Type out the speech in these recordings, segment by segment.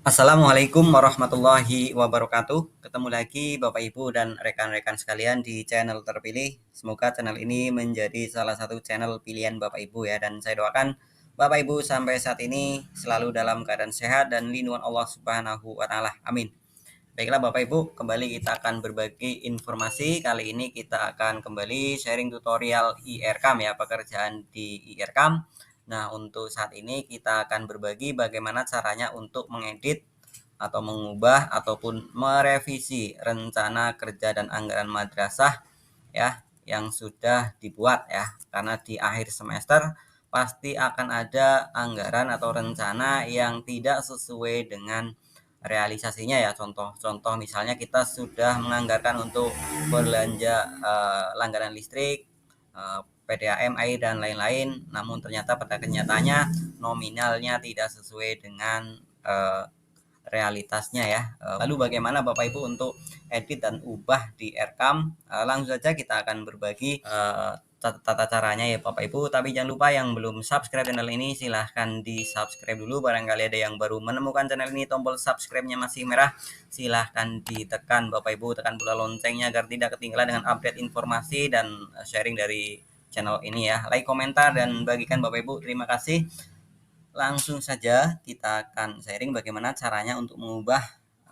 Assalamualaikum warahmatullahi wabarakatuh. Ketemu lagi Bapak Ibu dan rekan-rekan sekalian di channel terpilih. Semoga channel ini menjadi salah satu channel pilihan Bapak Ibu ya. Dan saya doakan Bapak Ibu sampai saat ini selalu dalam keadaan sehat dan lindungan Allah Subhanahu wa taala. Amin. Baiklah Bapak Ibu, kembali kita akan berbagi informasi. Kali ini kita akan kembali sharing tutorial IRCAM ya, pekerjaan di IRCAM. Nah, untuk saat ini kita akan berbagi bagaimana caranya untuk mengedit atau mengubah ataupun merevisi rencana kerja dan anggaran madrasah ya yang sudah dibuat ya. Karena di akhir semester pasti akan ada anggaran atau rencana yang tidak sesuai dengan realisasinya ya. Contoh misalnya kita sudah menganggarkan untuk belanja langganan listrik, PDAM, air dan lain-lain, namun ternyata pada kenyataannya nominalnya tidak sesuai dengan realitasnya ya. Lalu bagaimana Bapak Ibu untuk edit dan ubah di AirCam? Langsung saja kita akan berbagi tata caranya ya Bapak Ibu. Tapi jangan lupa yang belum subscribe channel ini silahkan di subscribe dulu. Barangkali ada yang baru menemukan channel ini, tombol subscribe-nya masih merah, silahkan ditekan Bapak Ibu, tekan pula loncengnya agar tidak ketinggalan dengan update informasi dan sharing dari channel ini ya. Like, komentar dan bagikan Bapak Ibu. Terima kasih. Langsung saja kita akan sharing bagaimana caranya untuk mengubah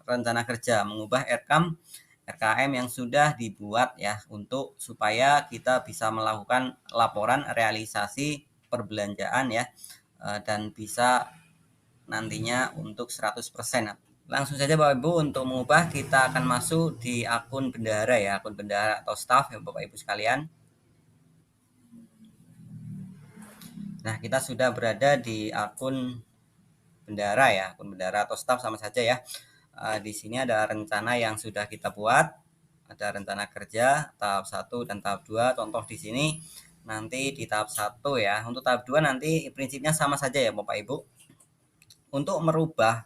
rencana kerja, mengubah RKM yang sudah dibuat ya, untuk supaya kita bisa melakukan laporan realisasi perbelanjaan ya, dan bisa nantinya untuk 100%. Langsung saja Bapak Ibu, untuk mengubah kita akan masuk di akun bendahara ya, akun bendahara atau staff ya Bapak Ibu sekalian. Nah, kita sudah berada di akun bendahara ya, akun bendahara atau staff sama saja ya. Di sini ada rencana yang sudah kita buat, ada rencana kerja tahap 1 dan tahap 2. Contoh di sini nanti di tahap 1 ya. Untuk tahap 2 nanti prinsipnya sama saja ya Bapak Ibu. Untuk merubah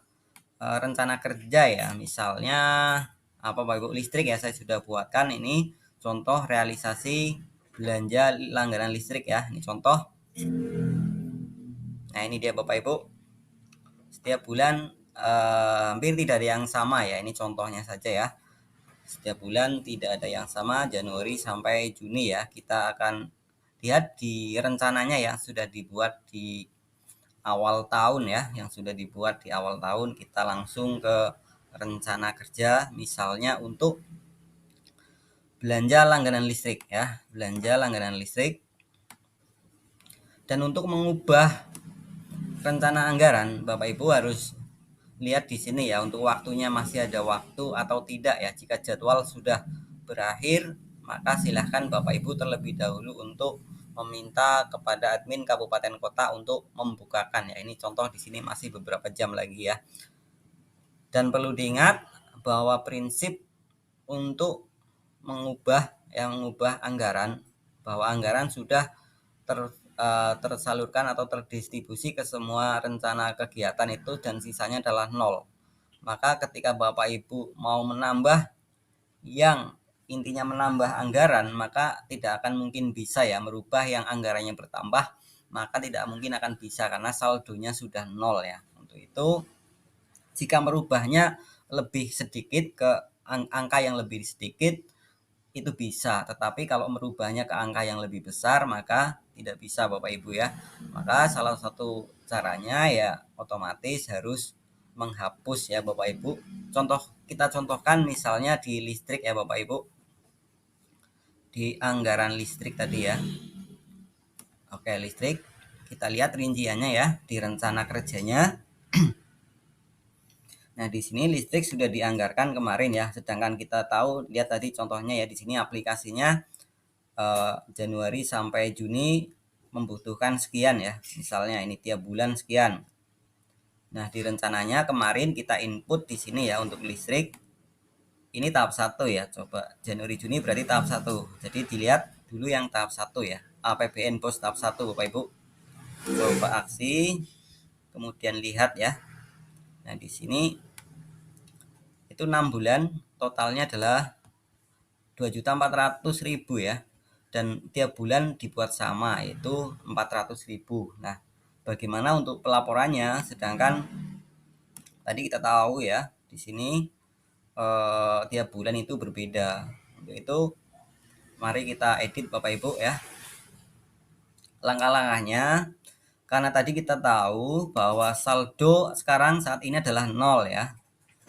rencana kerja ya, misalnya apa Bapak Ibu, listrik ya, saya sudah buatkan ini contoh realisasi belanja langganan listrik ya. Ini contoh. Nah, ini dia Bapak Ibu. Setiap bulan hampir tidak ada yang sama ya. Ini contohnya saja ya. Setiap bulan tidak ada yang sama, Januari sampai Juni ya. Kita akan lihat di rencananya ya, sudah dibuat di awal tahun ya, yang sudah dibuat di awal tahun. Kita langsung ke rencana kerja, misalnya untuk belanja langganan listrik ya, belanja langganan listrik. Dan untuk mengubah rencana anggaran, Bapak Ibu harus lihat di sini ya, untuk waktunya masih ada waktu atau tidak ya. Jika jadwal sudah berakhir, maka silahkan Bapak Ibu terlebih dahulu untuk meminta kepada admin kabupaten kota untuk membukakan ya. Ini contoh di sini masih beberapa jam lagi ya. Dan perlu diingat bahwa prinsip untuk mengubah anggaran, bahwa anggaran sudah tersalurkan atau terdistribusi ke semua rencana kegiatan itu dan sisanya adalah 0. Maka ketika Bapak Ibu mau menambah, yang intinya menambah anggaran, maka tidak akan mungkin bisa ya merubah yang anggarannya bertambah, maka tidak mungkin akan bisa karena saldonya sudah 0 ya. Untuk itu jika merubahnya lebih sedikit ke angka yang lebih sedikit itu bisa, tetapi kalau merubahnya ke angka yang lebih besar maka tidak bisa Bapak Ibu ya. Maka salah satu caranya ya otomatis harus menghapus ya Bapak Ibu. Kita contohkan misalnya di listrik ya Bapak Ibu, di anggaran listrik tadi ya. Oke, listrik kita lihat rinciannya ya di rencana kerjanya. Nah, di sini listrik sudah dianggarkan kemarin ya, sedangkan kita tahu, lihat tadi contohnya ya, di sini aplikasinya Januari sampai Juni membutuhkan sekian ya, misalnya ini tiap bulan sekian. Nah, di rencananya kemarin kita input di sini ya untuk listrik. Ini tahap 1 ya, coba Januari Juni berarti tahap 1. Jadi dilihat dulu yang tahap 1 ya, APBN pos tahap 1 Bapak Ibu. Coba aksi, kemudian lihat ya. Nah, di sini itu 6 bulan totalnya adalah 2.400.000 ya, dan tiap bulan dibuat sama yaitu 400.000. Nah, bagaimana untuk pelaporannya, sedangkan Tadi kita tahu ya, di sini tiap bulan itu berbeda. Untuk itu mari kita edit Bapak Ibu ya. Langkah-langkahnya, karena tadi kita tahu bahwa saldo sekarang saat ini adalah 0 ya.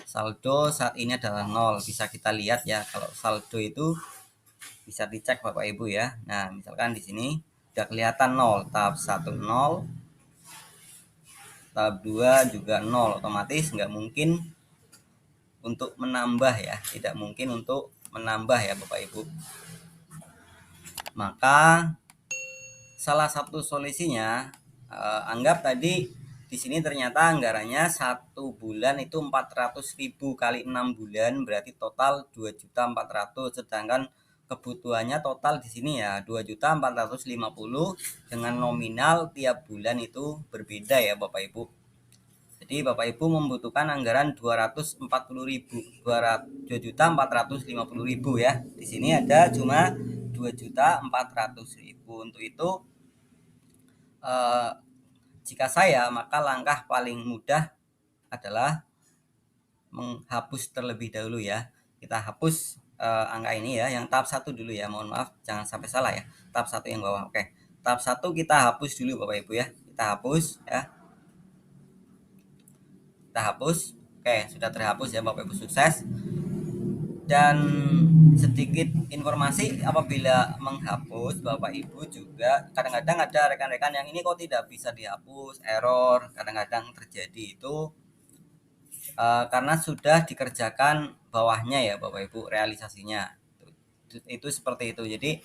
Saldo saat ini adalah 0. Bisa kita lihat ya, kalau saldo itu bisa dicek Bapak Ibu ya. Nah, misalkan di sini udah kelihatan 0, tahap 1 0, tahap 2 juga 0, otomatis nggak mungkin untuk menambah ya, tidak mungkin untuk menambah ya Bapak Ibu. Maka salah satu solusinya, anggap tadi di sini ternyata anggarannya 1 bulan itu 400.000 kali 6 bulan berarti total 2.400.000, sedangkan kebutuhannya total di sini ya 2.450.000 dengan nominal tiap bulan itu berbeda ya Bapak Ibu. Jadi Bapak Ibu membutuhkan anggaran 240.000, 2.450.000 ya. Di sini ada cuma 2.400.000. Untuk itu jika saya, maka langkah paling mudah adalah menghapus terlebih dahulu ya. Kita hapus angka ini ya, yang tahap 1 dulu ya. Mohon maaf, jangan sampai salah ya. Tahap 1 yang bawah. Oke. Tahap 1 kita hapus dulu Bapak Ibu ya. Kita hapus ya. Kita hapus. Oke, sudah terhapus ya Bapak Ibu, sukses. Dan sedikit informasi, apabila menghapus Bapak Ibu juga kadang-kadang ada rekan-rekan yang ini kok tidak bisa dihapus, error kadang-kadang terjadi itu karena sudah dikerjakan bawahnya ya Bapak Ibu, realisasinya itu seperti itu. Jadi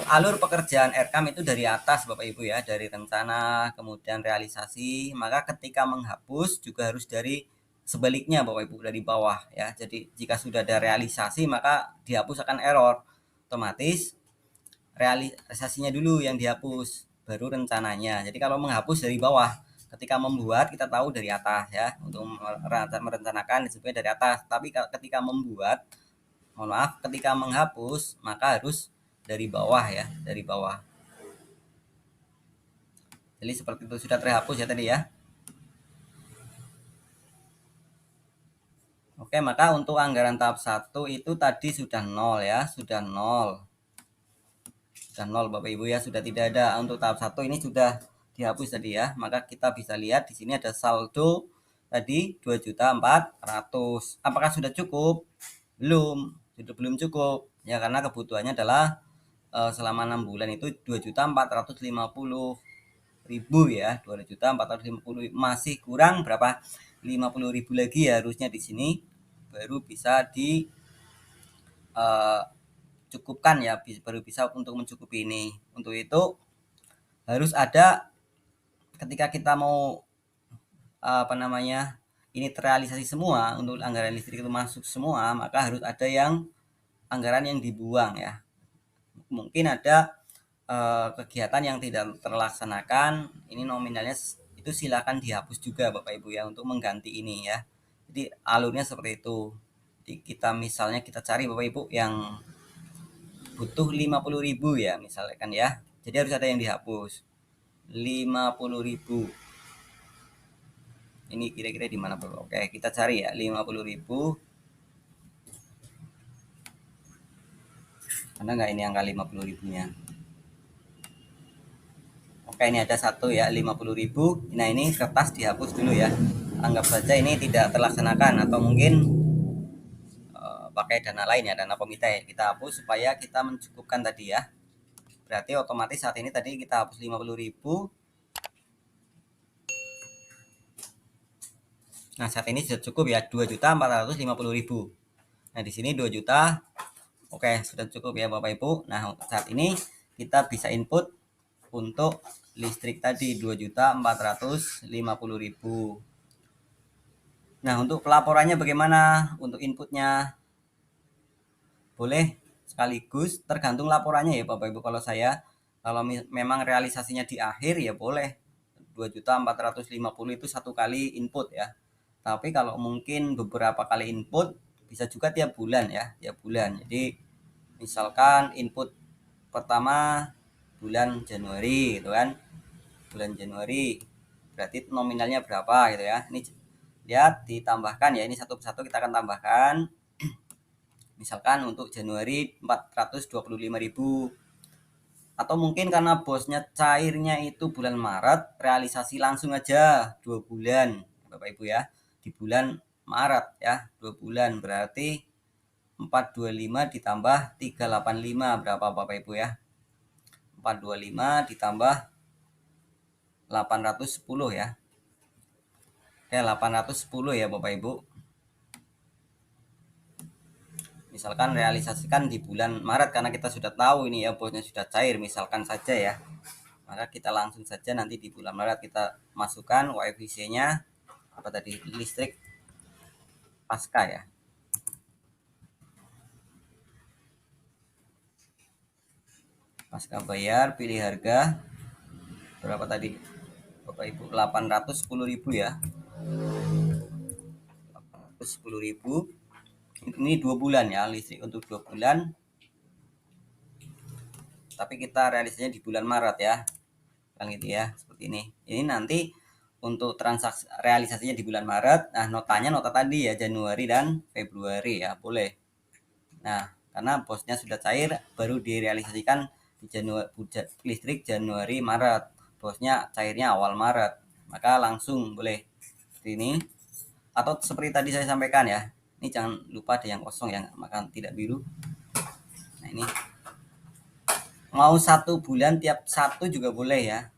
alur pekerjaan RKAM itu dari atas Bapak Ibu ya, dari rencana kemudian realisasi, maka ketika menghapus juga harus dari sebaliknya Bapak Ibu, dari bawah ya. Jadi jika sudah ada realisasi maka dihapus akan error, otomatis realisasinya dulu yang dihapus baru rencananya. Jadi kalau menghapus dari bawah, ketika membuat kita tahu dari atas ya, untuk merencanakan disebutnya dari atas, tapi ketika membuat, mohon maaf, ketika menghapus maka harus dari bawah ya, dari bawah. Jadi seperti itu, sudah terhapus ya tadi ya. Oke, maka untuk anggaran tahap 1 itu tadi sudah 0 ya, sudah 0. Sudah 0 Bapak Ibu ya, sudah tidak ada. Untuk tahap 1 ini sudah dihapus tadi ya. Maka kita bisa lihat di sini ada saldo tadi 2.400.000. Apakah sudah cukup? Belum, sudah belum cukup. Ya karena kebutuhannya adalah selama 6 bulan itu 2.450.000 ya, 2.450.000, masih kurang berapa? 50.000 lagi ya harusnya di sini baru bisa cukupkan ya, baru bisa untuk mencukupi ini. Untuk itu harus ada, ketika kita mau ini terrealisasi semua, untuk anggaran listrik itu masuk semua, maka harus ada yang anggaran yang dibuang ya. Mungkin ada kegiatan yang tidak terlaksanakan, ini nominalnya itu silakan dihapus juga Bapak Ibu ya, untuk mengganti ini ya. Jadi alurnya seperti itu. Jadi kita misalnya kita cari Bapak Ibu yang butuh 50.000 ya misalkan ya, jadi harus ada yang dihapus 50.000. Ini kira-kira di mana Bapak? Oke, kita cari ya 50.000. Ada nggak ini angka 50.000-nya? Oke, ini ada satu ya, 50.000. Nah, ini kertas dihapus dulu ya. Anggap saja ini tidak terlaksanakan, atau mungkin pakai dana lain ya, dana komite. Kita hapus supaya kita mencukupkan tadi ya. Berarti otomatis saat ini tadi kita hapus 50.000. Nah, saat ini sudah cukup ya, 2.450.000. Nah, di sini 2 juta. Oke, sudah cukup ya Bapak Ibu. Nah, saat ini kita bisa input untuk listrik tadi 2.450.000. Nah, untuk pelaporannya bagaimana? Untuk inputnya boleh sekaligus, tergantung laporannya ya Bapak Ibu. Kalau saya, kalau memang realisasinya di akhir ya boleh 2.450.000 itu satu kali input ya. Tapi kalau mungkin beberapa kali input, bisa juga tiap bulan ya, tiap bulan. Jadi misalkan input pertama bulan Januari gitu kan, bulan Januari berarti nominalnya berapa gitu ya. Ini lihat ditambahkan ya, ini satu persatu kita akan tambahkan. Misalkan untuk Januari 425.000, atau mungkin karena bosnya cairnya itu bulan Maret, realisasi langsung aja 2 bulan Bapak Ibu ya, di bulan Maret ya, 2 bulan berarti 425 ditambah 385 berapa Bapak Ibu ya, 425 ditambah 810 ya. Oke, 810 ya Bapak Ibu. Misalkan realisasikan di bulan Maret, karena kita sudah tahu ini ya bosnya sudah cair, misalkan saja ya, maka kita langsung saja nanti di bulan Maret kita masukkan WFC-nya apa tadi, listrik pasca ya. Pasca bayar, pilih harga berapa tadi Bapak Ibu, 810.000 ya, 810.000. Ini 2 bulan ya, listrik untuk 2 bulan, tapi kita realisasinya di bulan Maret ya, kan gitu ya, seperti ini. Ini nanti untuk transaksi realisasinya di bulan Maret. Nah, notanya nota tadi ya, Januari dan Februari ya, boleh. Nah, karena bosnya sudah cair, baru direalisasikan di Januari, listrik Januari Maret. Bosnya cairnya awal Maret, maka langsung boleh seperti ini. Atau seperti tadi saya sampaikan ya, ini jangan lupa ada yang kosong ya, maka tidak biru. Nah, ini mau 1 bulan tiap 1 juga boleh ya.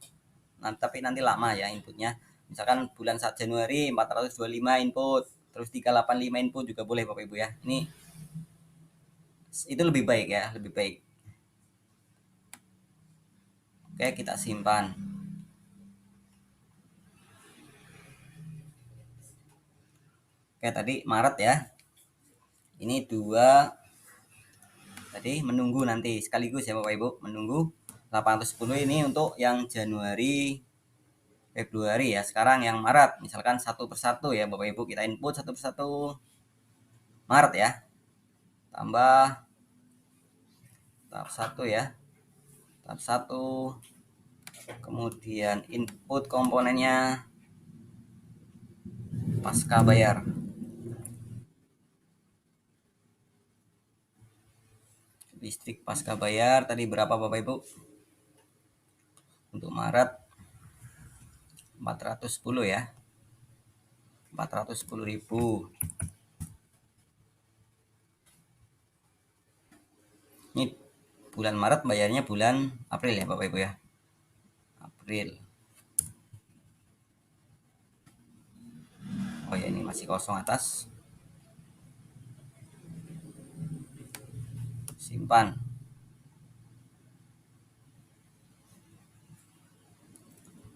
Nah, tapi nanti lama ya inputnya. Misalkan bulan 1 Januari 425 input, terus 385 input juga boleh Bapak Ibu ya. Ini itu lebih baik ya, lebih baik. Oke, kita simpan. Oke, tadi Maret ya. Ini 2 tadi menunggu nanti sekaligus ya Bapak Ibu, menunggu 810 ini untuk yang Januari Februari ya. Sekarang yang Maret, misalkan satu persatu ya Bapak Ibu, kita input satu persatu. Maret ya, tambah tahap 1 ya, tahap 1, kemudian input komponennya pasca bayar. Listrik pasca bayar tadi berapa Bapak Ibu? Untuk Maret 410 ya, 410.000. Ini bulan Maret, bayarnya bulan April ya Bapak Ibu ya, April. Oh ya, ini masih kosong atas, simpan.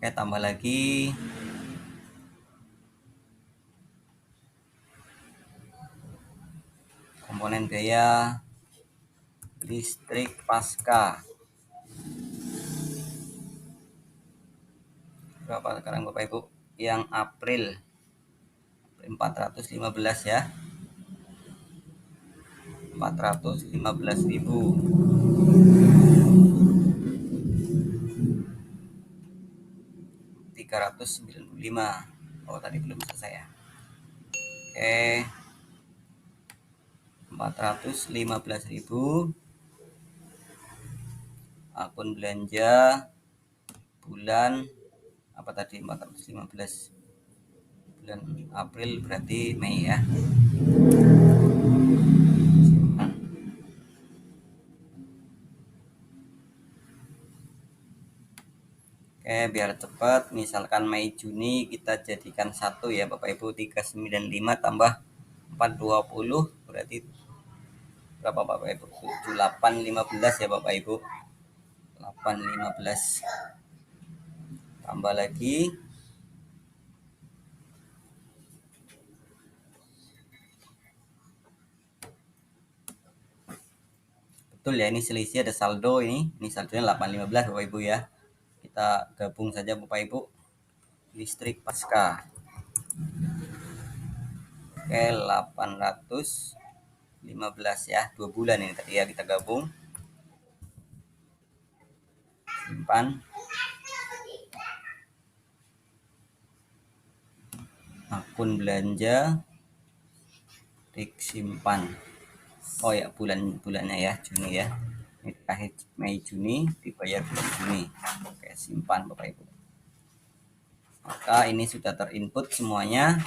Oke, tambah lagi komponen biaya listrik pasca. Berapa sekarang Bapak Ibu? Yang April 415 ya, 415.000. Oh, tadi belum selesai ya. Oke, 415.000 akun belanja bulan apa tadi, 415 bulan April berarti Mei ya. Oke, biar cepat, misalkan Mei Juni kita jadikan 1 ya Bapak Ibu, 395 tambah 420 berarti berapa Bapak Ibu? 7815 ya Bapak Ibu. 815 tambah lagi betul ya, ini selisih ada saldo, ini saldonya 815 Bapak Ibu ya. Kita gabung saja Bapak Ibu, listrik pasca. Oke, 815 ya, 2 bulan ini tadi ya, kita gabung, simpan. akun belanja, klik simpan. Oh ya, bulannya ya, Juni ya. Ini terakhir Mei Juni, dibayar bulan Juni. Oke, simpan Bapak Ibu. Maka ini sudah terinput semuanya,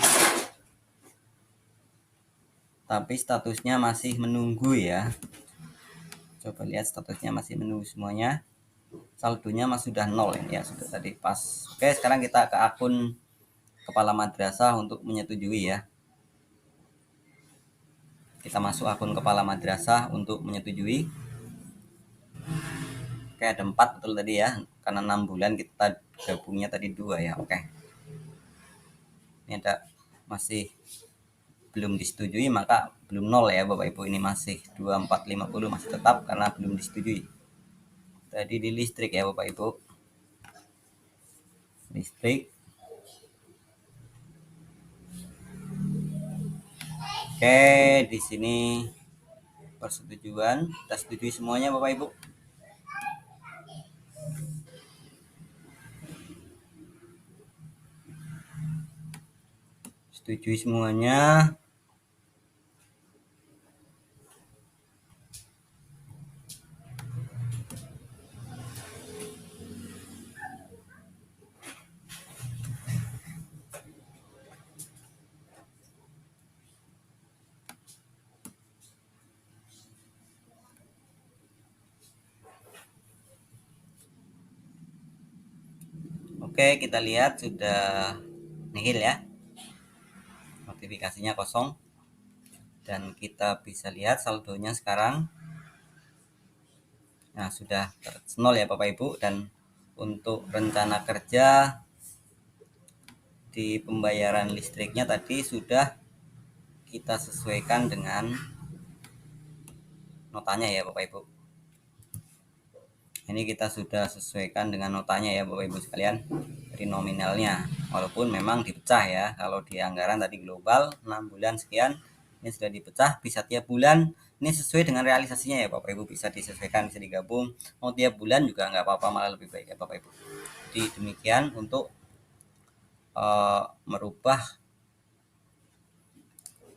tapi statusnya masih menunggu ya. Coba lihat statusnya masih menunggu semuanya. Saldonya masih sudah 0 ini ya, sudah tadi pas. Oke, sekarang kita ke akun kepala madrasah untuk menyetujui ya. Kita masuk akun kepala madrasah untuk menyetujui. Oke, ada 4 betul tadi ya, karena 6 bulan kita gabungnya tadi 2 ya. Oke, ini ada masih belum disetujui, maka belum 0 ya Bapak Ibu. Ini masih 2450 masih tetap karena belum disetujui. Tadi di listrik ya Bapak Ibu, listrik. Oke, di sini persetujuan, kita setujui semuanya Bapak Ibu. Setujui semuanya. Oke, kita lihat sudah nihil ya. Notifikasinya kosong. Dan kita bisa lihat saldonya sekarang. Nah, sudah 0 ya Bapak Ibu. Dan untuk rencana kerja di pembayaran listriknya tadi sudah kita sesuaikan dengan notanya ya Bapak Ibu. Ini kita sudah sesuaikan dengan notanya ya Bapak Ibu sekalian, dari nominalnya. Walaupun memang dipecah ya, kalau di anggaran tadi global 6 bulan sekian, ini sudah dipecah, bisa tiap bulan. Ini sesuai dengan realisasinya ya Bapak Ibu, bisa disesuaikan, bisa digabung. Mau tiap bulan juga nggak apa-apa, malah lebih baik ya Bapak Ibu. Jadi demikian untuk merubah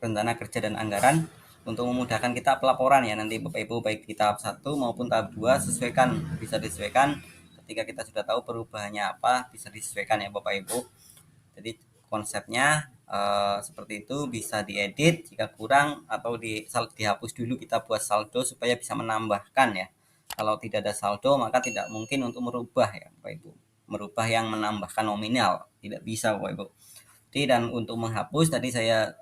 rencana kerja dan anggaran untuk memudahkan kita pelaporan ya nanti Bapak Ibu, baik di tahap 1 maupun tahap 2 sesuaikan, bisa disesuaikan ketika kita sudah tahu perubahannya apa, bisa disesuaikan ya Bapak Ibu. Jadi konsepnya seperti itu, bisa diedit jika kurang atau dihapus dulu, kita buat saldo supaya bisa menambahkan ya. Kalau tidak ada saldo maka tidak mungkin untuk merubah ya Bapak Ibu, merubah yang menambahkan nominal tidak bisa Bapak Ibu. Dan untuk menghapus tadi saya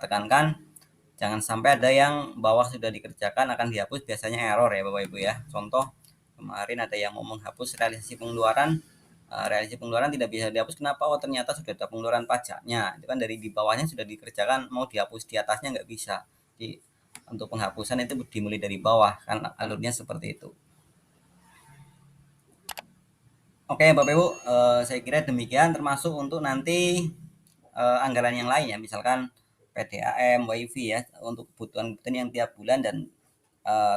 tekankan jangan sampai ada yang bawah sudah dikerjakan akan dihapus, biasanya error ya Bapak Ibu ya. Contoh kemarin ada yang mau menghapus realisasi pengeluaran, realisasi pengeluaran tidak bisa dihapus, kenapa? Oh ternyata sudah ada pengeluaran pajaknya, itu kan dari di bawahnya sudah dikerjakan, mau dihapus di atasnya nggak bisa. Jadi untuk penghapusan itu dimulai dari bawah, kan alurnya seperti itu. Oke Bapak Ibu, saya kira demikian, termasuk untuk nanti anggaran yang lain ya, misalkan PDAM, WiFi ya, untuk kebutuhan yang tiap bulan dan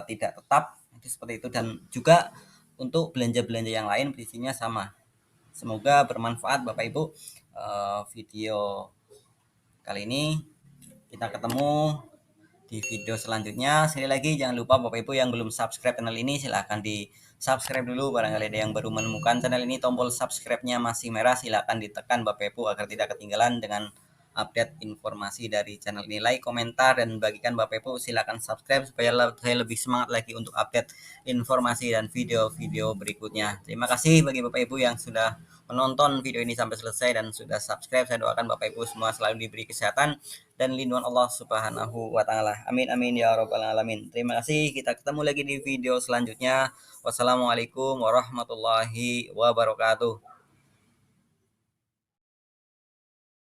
tidak tetap itu seperti itu, dan juga untuk belanja-belanja yang lain prinsipnya sama. Semoga bermanfaat Bapak Ibu video kali ini. Kita ketemu di video selanjutnya. Sekali lagi jangan lupa Bapak Ibu yang belum subscribe channel ini silahkan di subscribe dulu. Barangkali ada yang baru menemukan channel ini, tombol subscribe-nya masih merah, silahkan ditekan Bapak Ibu agar tidak ketinggalan dengan update informasi dari channel ini. Like, komentar, dan bagikan Bapak Ibu. Silahkan subscribe supaya saya lebih semangat lagi untuk update informasi dan video-video berikutnya. Terima kasih bagi Bapak Ibu yang sudah menonton video ini sampai selesai dan sudah subscribe. Saya doakan Bapak Ibu semua selalu diberi kesehatan dan lindungan Allah Subhanahu wa taala. Amin amin ya rabbal alamin. Terima kasih. Kita ketemu lagi di video selanjutnya. Wassalamualaikum warahmatullahi wabarakatuh.